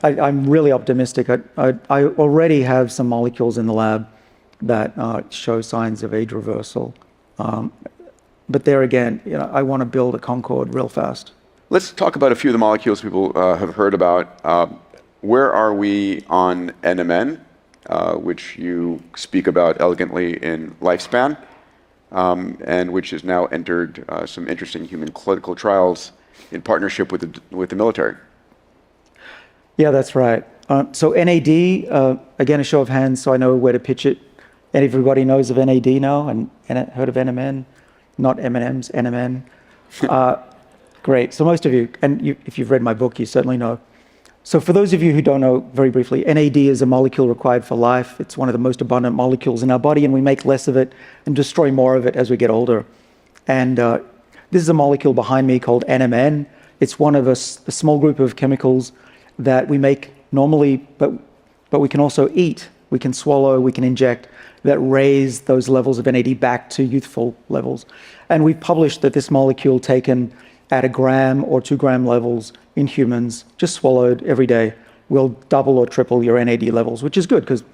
I'm really optimistic. I already have some molecules in the lab that show signs of age reversal. But there again, I want to build a Concorde real fast. Let's talk about a few of the molecules people have heard about. Where are we on NMN, which you speak about elegantly in Lifespan, and which has now entered some interesting human clinical trials in partnership with the military? Yeah, that's right. So NAD, again, a show of hands so I know where to pitch it. And everybody knows of NAD now and heard of NMN, not M&Ms, NMN. Great. So most of you, and if you've read my book, you certainly know. So for those of you who don't know, very briefly, NAD is a molecule required for life. It's one of the most abundant molecules in our body, and we make less of it and destroy more of it as we get older. And this is a molecule behind me called NMN. It's one of a small group of chemicals that we make normally, but we can also eat. We can swallow, we can inject, that raise those levels of NAD back to youthful levels. And we've published that this molecule taken at 1 gram or 2 gram levels in humans, just swallowed every day, will double or triple your NAD levels, which is good because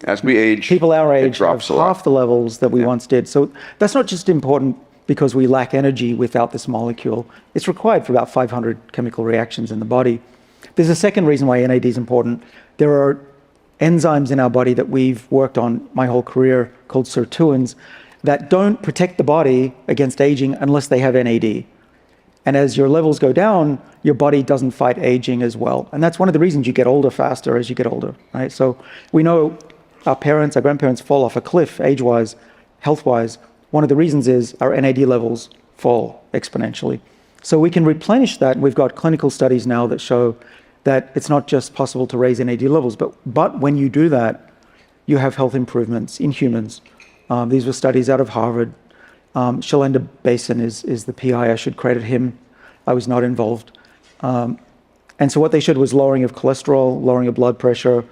as we age, people our age have half the levels that we once did. So that's not just important because we lack energy without this molecule. It's required for about 500 chemical reactions in the body. There's a second reason why NAD is important. There are enzymes in our body that we've worked on my whole career called sirtuins that don't protect the body against aging unless they have NAD. And as your levels go down, your body doesn't fight aging as well. And that's one of the reasons you get older faster as you get older, right? So we know our parents, our grandparents fall off a cliff age-wise, health-wise. One of the reasons is our NAD levels fall exponentially. So we can replenish that. We've got clinical studies now that show that it's not just possible to raise NAD levels, but when you do that, you have health improvements in humans. These were studies out of Harvard. Shalendra Basin is the PI. I should credit him. I was not involved. And so what they showed was lowering of cholesterol, lowering of blood pressure.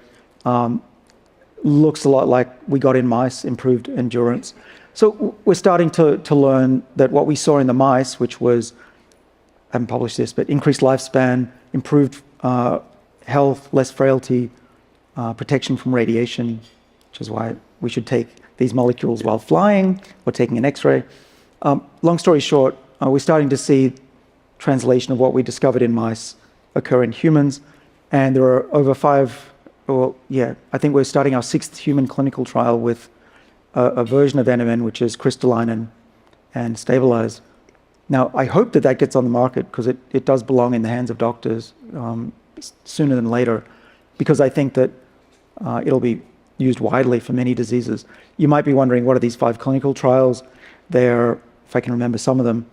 Looks a lot like we got in mice, improved endurance. So we're starting to learn that what we saw in the mice, which was, I haven't published this, but increased lifespan, improved health, less frailty, protection from radiation, which is why we should take these molecules while flying or taking an X-ray. Long story short, we're starting to see translation of what we discovered in mice occur in humans, and there are over I think we're starting our 6th human clinical trial with a version of NMN which is crystalline and stabilized. Now, I hope that gets on the market because it does belong in the hands of doctors sooner than later, because I think that it'll be used widely for many diseases. You might be wondering, what are these 5 clinical trials? They're, if I can remember some of them,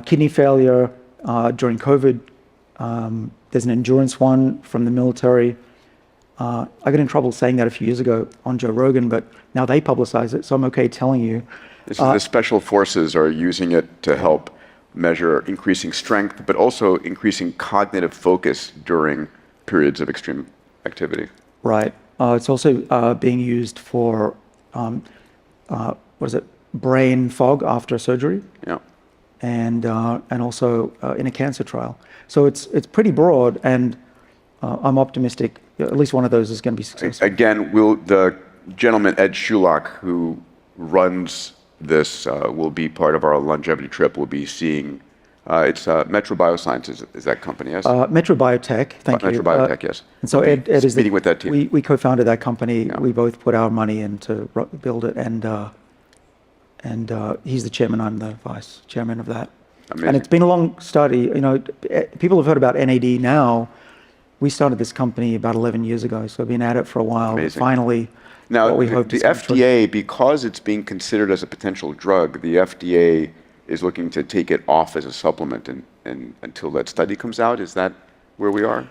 kidney failure during COVID. There's an endurance one from the military. I got in trouble saying that a few years ago on Joe Rogan, but now they publicize it, so I'm okay telling you. This is the special forces are using it to help measure increasing strength, but also increasing cognitive focus during periods of extreme activity. Right. It's also being used for, brain fog after surgery. Yeah. And also in a cancer trial. So it's pretty broad, and I'm optimistic. At least one of those is going to be successful. Again, will the gentleman, Ed Schulach, who runs this, will be part of our longevity trip. We'll be seeing, it's Metro Biosciences, is that company, yes? Metro Biotech, thank you. Metro Biotech, yes. And so Ed is meeting with that team. We co-founded that company. Yeah. We both put our money in to build it, and he's the chairman. I'm the vice chairman of that. Amazing. And it's been a long study. People have heard about NAD now. We started this company about 11 years ago, so we've been at it for a while. Amazing. Finally, now, what we hope the FDA, because it's being considered as a potential drug, the FDA is looking to take it off as a supplement and until that study comes out. Is that where we are?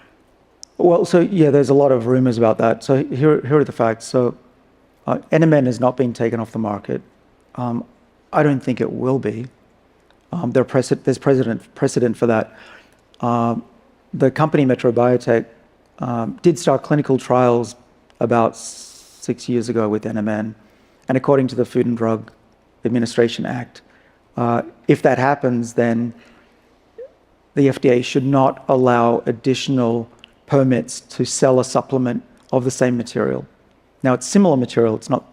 Well, so yeah, there's a lot of rumors about that. So here are the facts. So NMN has not been taken off the market. I don't think it will be. There's precedent for that. The company Metro Biotech did start clinical trials about 6 years ago with NMN, and according to the Food and Drug Administration Act, if that happens, then the FDA should not allow additional permits to sell a supplement of the same material. Now, it's similar material. It's not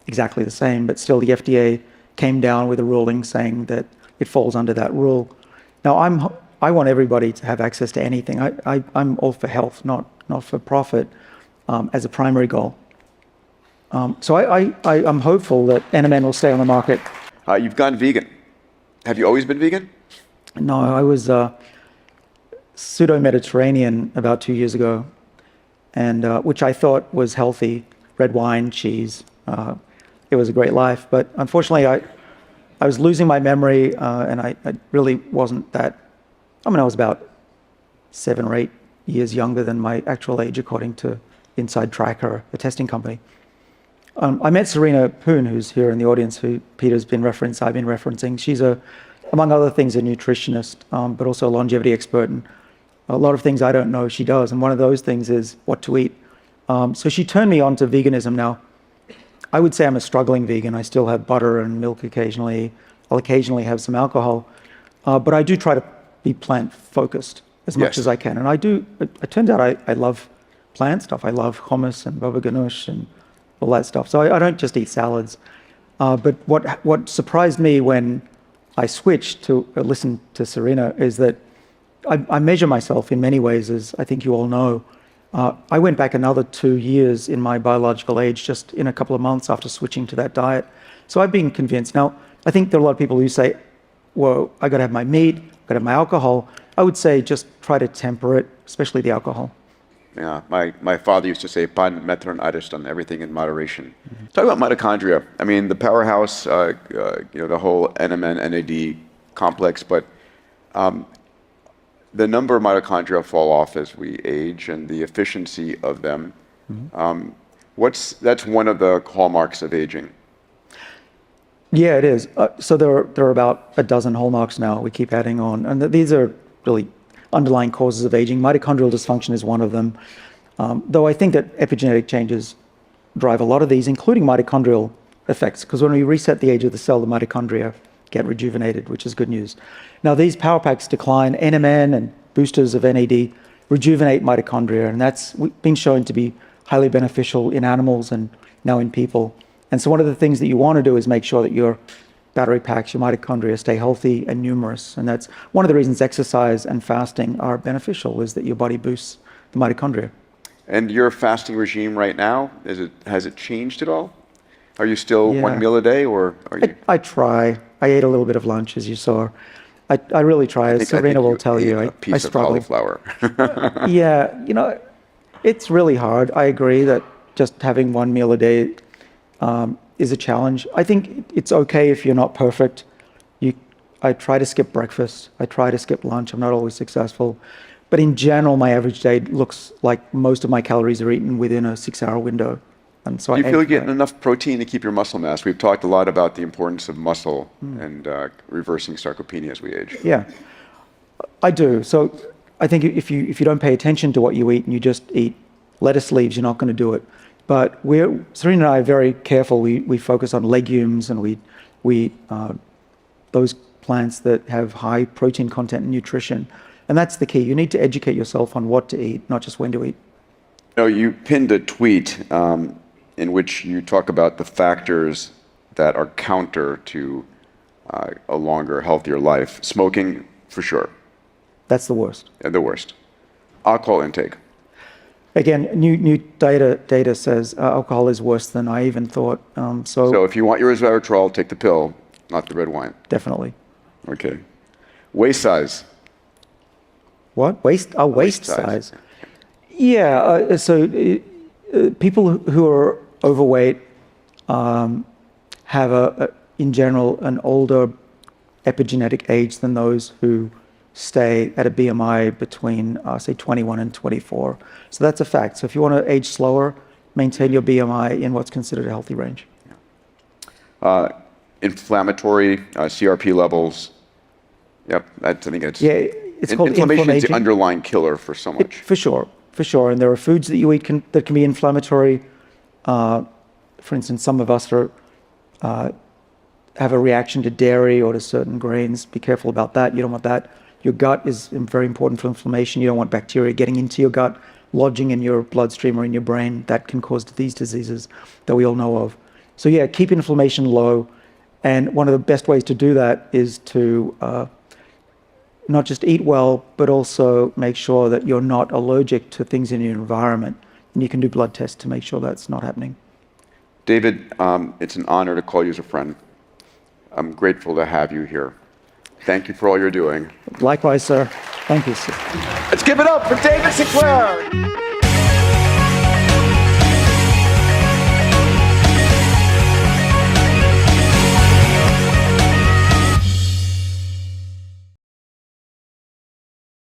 exactly the same, but still the FDA came down with a ruling saying that it falls under that rule. Now, I want everybody to have access to anything. I'm all for health, not for profit, as a primary goal. So I'm hopeful that NMN will stay on the market. You've gone vegan. Have you always been vegan? No, I was pseudo-Mediterranean about 2 years ago, and which I thought was healthy. Red wine, cheese. It was a great life, but unfortunately I was losing my memory, and I really wasn't that. I mean, I was about 7 or 8 years younger than my actual age, according to Inside Tracker, a testing company. I met Serena Poon, who's here in the audience, who Peter's been referenced, I've been referencing. She's among other things, a nutritionist, but also a longevity expert, and a lot of things I don't know she does, and one of those things is what to eat. So she turned me on to veganism. Now, I would say I'm a struggling vegan. I still have butter and milk occasionally. I'll occasionally have some alcohol, but I do try to be plant-focused as much as I can. And I do, it turns out I love plant stuff. I love hummus and baba ganoush and all that stuff. So I don't just eat salads. But what surprised me when I switched to listen to Serena is that I measure myself in many ways, as I think you all know. I went back another 2 years in my biological age just in a couple of months after switching to that diet. So I've been convinced. Now, I think there are a lot of people who say, well, I got to have my meat, got to have my alcohol. I would say just try to temper it, especially the alcohol. Yeah, my father used to say, pan metron ariston, everything in moderation. Talk about mitochondria. I mean, the powerhouse, the whole NMN, NAD complex, but the number of mitochondria fall off as we age and the efficiency of them. That's one of the hallmarks of aging. Yeah, it is. So there are about a dozen hallmarks now. We keep adding on. And these are really underlying causes of aging. Mitochondrial dysfunction is one of them. Though I think that epigenetic changes drive a lot of these, including mitochondrial effects. Because when we reset the age of the cell, the mitochondria get rejuvenated, which is good news. Now, these power packs decline. NMN and boosters of NAD rejuvenate mitochondria. And that's been shown to be highly beneficial in animals and now in people. And so one of the things that you want to do is make sure that your battery packs, your mitochondria, stay healthy and numerous. And that's one of the reasons exercise and fasting are beneficial, is that your body boosts the mitochondria. And your fasting regime right now, has it changed at all? Are you still one meal a day, or are you? I try. I ate a little bit of lunch, as you saw. I really try. As Serena will tell you, I struggle. Cauliflower. Yeah, it's really hard. I agree that just having one meal a day is a challenge. I think it's okay if you're not perfect. I try to skip breakfast. I try to skip lunch. I'm not always successful. But in general, my average day looks like most of my calories are eaten within a 6-hour window. And so Do you feel you're getting enough protein to keep your muscle mass? We've talked a lot about the importance of muscle and reversing sarcopenia as we age. Yeah, I do. So I think if you don't pay attention to what you eat and you just eat lettuce leaves, you're not going to do it. But Serena and I are very careful. We focus on legumes, and we eat those plants that have high protein content and nutrition. And that's the key. You need to educate yourself on what to eat, not just when to eat. You pinned a tweet in which you talk about the factors that are counter to a longer, healthier life. Smoking, for sure. That's the worst. The worst. Alcohol intake. Again, new data says alcohol is worse than I even thought. So if you want your resveratrol, take the pill, not the red wine. Definitely. Okay. Waist size. What? Waist size. Yeah. So people who are overweight have, in general, an older epigenetic age than those who stay at a BMI between, say, 21 and 24. So that's a fact. So if you want to age slower, maintain your BMI in what's considered a healthy range. Inflammatory, CRP levels. Yep, I think it's... Yeah, it's called inflammation. Is the underlying killer for so much. For sure. And there are foods that you eat that can be inflammatory. For instance, some of us have a reaction to dairy or to certain grains. Be careful about that. You don't want that. Your gut is very important for inflammation. You don't want bacteria getting into your gut, lodging in your bloodstream or in your brain. That can cause these diseases that we all know of. So yeah, keep inflammation low. And one of the best ways to do that is to not just eat well, but also make sure that you're not allergic to things in your environment. And you can do blood tests to make sure that's not happening. David, it's an honor to call you as a friend. I'm grateful to have you here. Thank you for all you're doing. Likewise, sir. Thank you, sir. Let's give it up for David Sinclair.